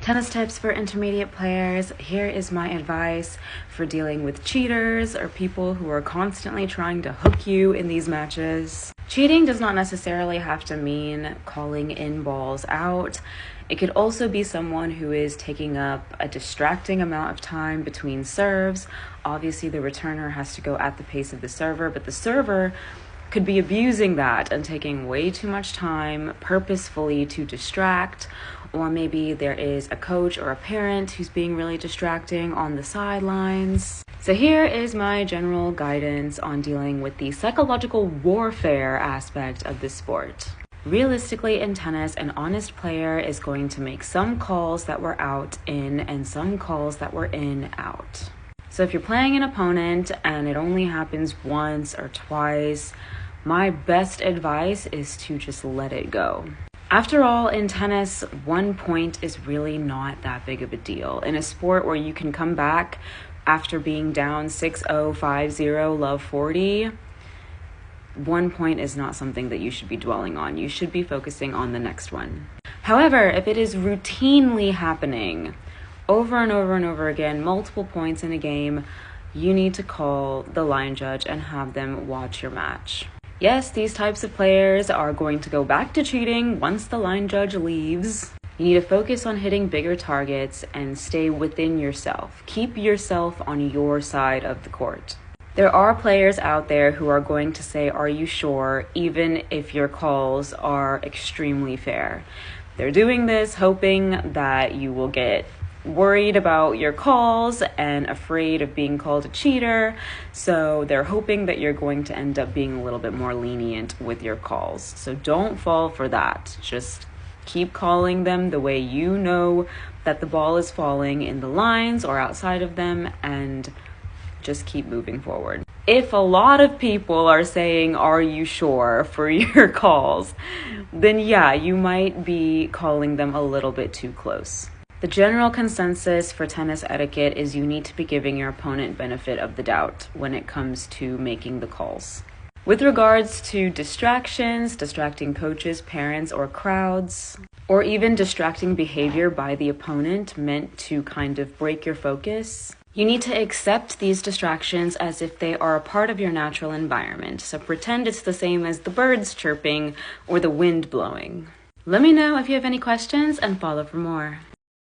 Tennis tips for intermediate players. Here is my advice for dealing with cheaters or people who are constantly trying to hook you in these matches. Cheating does not necessarily have to mean calling in balls out. It could also be someone who is taking up a distracting amount of time between serves. Obviously, the returner has to go at the pace of the server, but the server could be abusing that and taking way too much time purposefully to distract. Or maybe there is a coach or a parent who's being really distracting on the sidelines. So here is my general guidance on dealing with the psychological warfare aspect of this sport. Realistically, in tennis, an honest player is going to make some calls that were out in and some calls that were in out. So if you're playing an opponent and it only happens once or twice, my best advice is to just let it go. After all, in tennis, 1 point is really not that big of a deal. In a sport where you can come back after being down 6-0, 5-0, love 40, 1 point is not something that you should be dwelling on. You should be focusing on the next one. However, if it is routinely happening over and over and over again, multiple points in a game, you need to call the line judge and have them watch your match. Yes, these types of players are going to go back to cheating once the line judge leaves. You need to focus on hitting bigger targets and stay within yourself. Keep yourself on your side of the court. There are players out there who are going to say, "Are you sure?" even if your calls are extremely fair. They're doing this hoping that you will get worried about your calls and afraid of being called a cheater. So they're hoping that you're going to end up being a little bit more lenient with your calls. So don't fall for that. Just keep calling them the way you know that the ball is falling in the lines or outside of them, and just keep moving forward. If a lot of people are saying, "Are you sure?" for your calls, then yeah, you might be calling them a little bit too close. The general consensus for tennis etiquette is you need to be giving your opponent benefit of the doubt when it comes to making the calls. With regards to distractions, distracting coaches, parents, or crowds, or even distracting behavior by the opponent meant to kind of break your focus, you need to accept these distractions as if they are a part of your natural environment. So pretend it's the same as the birds chirping or the wind blowing. Let me know if you have any questions and follow for more.